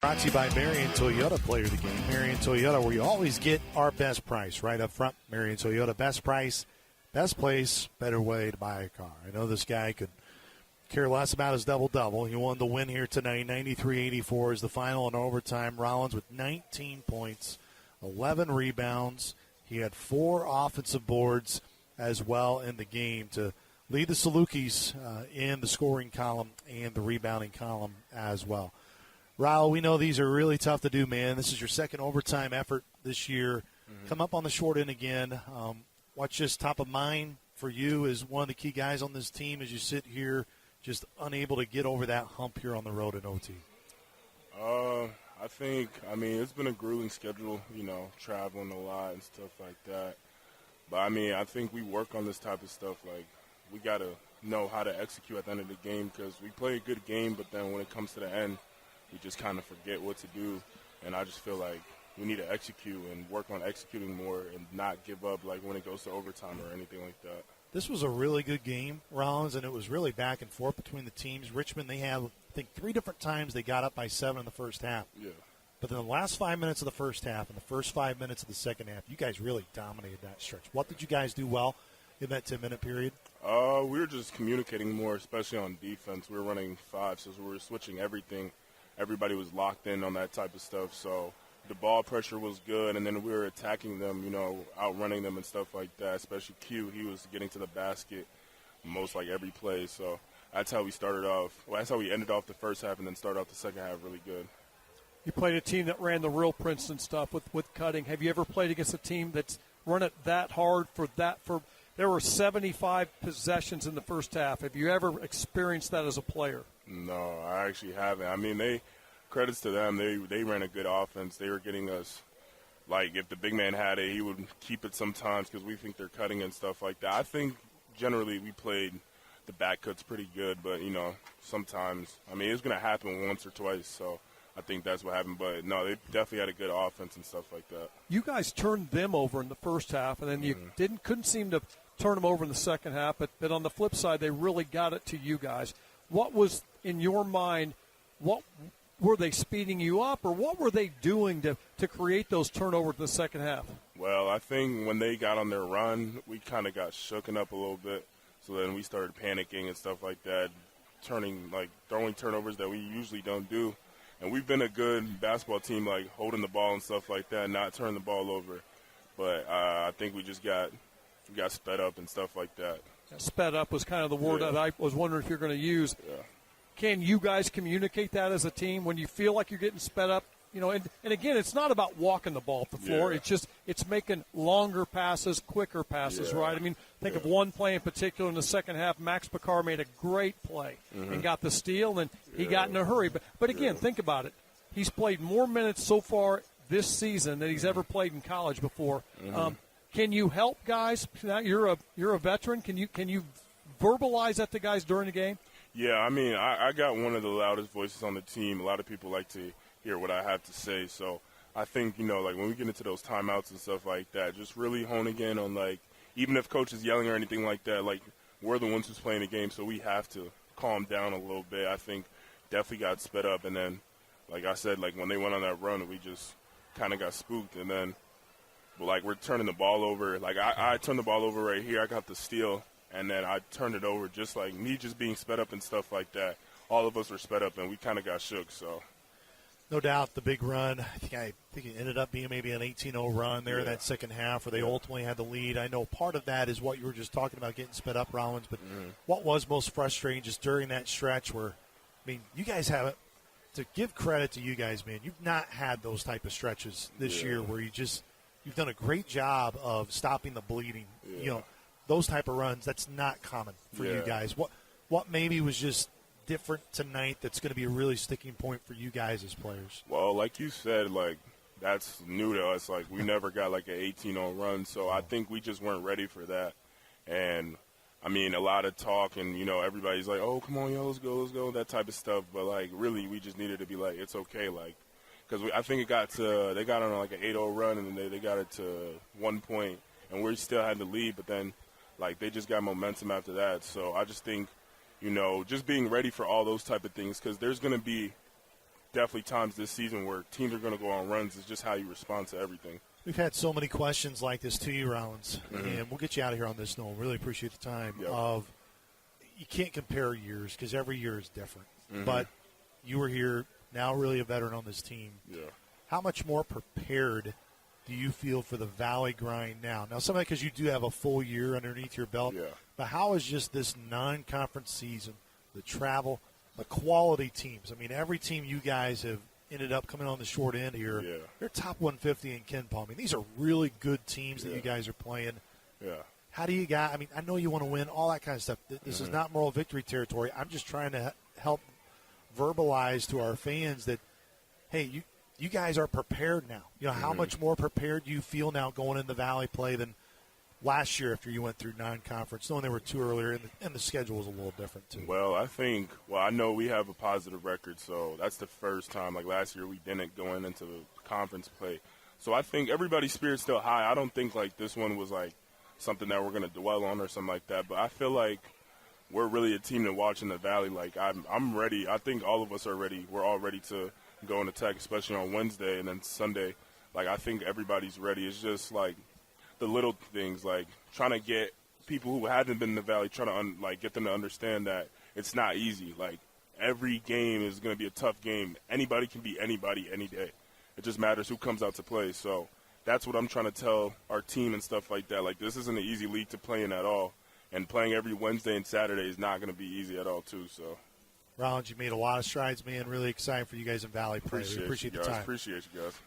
Brought to you by Marion Toyota, player of the game. Marion Toyota, where you always get our best price right up front. Marion Toyota, best price, best place, better way to buy a car. I know this guy could care less about his double-double. He won the win here tonight. 93-84 is the final in overtime. Rolyns with 19 points, 11 rebounds. He had 4 offensive boards as well in the game to lead the Salukis in the scoring column and the rebounding column as well. Raul, we know these are really tough to do, man. This is your second overtime effort this year. Come up on the short end again. What's just top of mind for you as one of the key guys on this team as you sit here just unable to get over that hump here on the road in OT? I think, it's been a grueling schedule, traveling a lot and stuff like that. But, I think we work on this type of stuff. Like, we got to know how to execute at the end of the game because we play a good game, but then when it comes to the end, we just kind of forget what to do. And I just feel like we need to execute and work on executing more and not give up, like, when it goes to overtime or anything like that. This was a really good game, Rollins, and it was really back and forth between the teams. Richmond, they have, I think, 3 different times they got up by 7 in the first half. Yeah. But in the last 5 minutes of the first half and the first 5 minutes of the second half, you guys really dominated that stretch. What did you guys do well in that 10-minute period? We were just communicating more, especially on defense. We were running 5, so we were switching everything. Everybody was locked in on that type of stuff. So the ball pressure was good, and then we were attacking them, outrunning them and stuff like that, especially Q. He was getting to the basket most like every play. So that's how we started off. Well, that's how we ended off the first half and then started off the second half really good. You played a team that ran the real Princeton stuff with cutting. Have you ever played against a team that's run it that hard there were 75 possessions in the first half. Have you ever experienced that as a player? No, I actually haven't. Credits to them. They ran a good offense. They were getting us, like, if the big man had it, he would keep it sometimes because we think they're cutting and stuff like that. I think generally we played the back cuts pretty good, but, sometimes, it's going to happen once or twice, so I think that's what happened. But, no, they definitely had a good offense and stuff like that. You guys turned them over in the first half, and then you couldn't seem to turn them over in the second half, but on the flip side, they really got it to you guys. What was, in your mind, what were they speeding you up, or what were they doing to create those turnovers in the second half? Well, I think when they got on their run, we kind of got shooken up a little bit. So then we started panicking and stuff like that, throwing turnovers that we usually don't do. And we've been a good basketball team, like holding the ball and stuff like that, not turning the ball over. But I think we just got sped up and stuff like that. Sped up was kind of the word that I was wondering if you're going to use. Yeah. Can you guys communicate that as a team when you feel like you're getting sped up? And again, it's not about walking the ball off the floor. Yeah. It's making longer passes, quicker passes, right? Think of one play in particular in the second half. Max Picard made a great play and got the steal, and he got in a hurry. But again, think about it. He's played more minutes so far this season than he's ever played in college before. Can you help guys? Now you're a veteran. Can you verbalize that to guys during the game? Yeah, I got one of the loudest voices on the team. A lot of people like to hear what I have to say. So I think, like when we get into those timeouts and stuff like that, just really honing in on, like, even if coach is yelling or anything like that, like, we're the ones who's playing the game, so we have to calm down a little bit. I think definitely got sped up. And then, like I said, like when they went on that run, we just kind of got spooked. And then, like, we're turning the ball over. Like, I turned the ball over right here. I got the steal. And then I turned it over, just like me just being sped up and stuff like that. All of us were sped up, and we kind of got shook. So, no doubt, the big run. I think it ended up being maybe an 18-0 run there in that second half where they ultimately had the lead. I know part of that is what you were just talking about, getting sped up, Rollins. But what was most frustrating just during that stretch where, you guys haven't, to give credit to you guys, man, you've not had those type of stretches this year where you've done a great job of stopping the bleeding. Those type of runs, that's not common for you guys. What maybe was just different tonight that's going to be a really sticking point for you guys as players? Well, like you said, like, that's new to us. Like, we never got like an 18-0 run, so I think we just weren't ready for that. And, a lot of talk and, everybody's like, oh, come on, let's go, that type of stuff. But, like, really, we just needed to be like, it's okay, like, because I think they got on like an 8-0 run, and then they got it to 1 point, and we still had the lead, but then, like, they just got momentum after that. So I just think, just being ready for all those type of things, because there's going to be definitely times this season where teams are going to go on runs. It's just how you respond to everything. We've had so many questions like this to you, Rollins, and we'll get you out of here on this note. Really appreciate the time. Yep. You can't compare years because every year is different. But you were here, now really a veteran on this team. Yeah. How much more prepared do you feel for the Valley grind now? Now, some of that because you do have a full year underneath your belt. Yeah. But how is just this non-conference season, the travel, the quality teams? I mean, every team you guys have ended up coming on the short end here. Yeah. They're top 150 in Ken Palm. I mean, these are really good teams that you guys are playing. Yeah. How do you guys – I mean, I know you want to win, all that kind of stuff. This is not moral victory territory. I'm just trying to help verbalize to our fans that, hey, you guys are prepared now. You know, how much more prepared do you feel now going in the Valley play than last year after you went through non-conference, knowing they were two earlier and the schedule was a little different too? Well, I know we have a positive record, so that's the first time. Like last year, we didn't go into the conference play. So I think everybody's spirit's still high. I don't think, like, this one was, like, something that we're going to dwell on or something like that. But I feel like we're really a team to watch in the Valley. Like, I'm ready. I think all of us are ready. We're all ready to go and attack, especially on Wednesday and then Sunday. Like, I think everybody's ready. It's just, like, the little things, like trying to get people who hadn't been in the Valley, trying to, get them to understand that it's not easy. Like, every game is going to be a tough game. Anybody can beat anybody any day. It just matters who comes out to play. So that's what I'm trying to tell our team and stuff like that. Like, this isn't an easy league to play in at all. And playing every Wednesday and Saturday is not going to be easy at all, too. So, Rollins, you made a lot of strides, man. Really excited for you guys in Valley play. We appreciate the time. Appreciate you guys.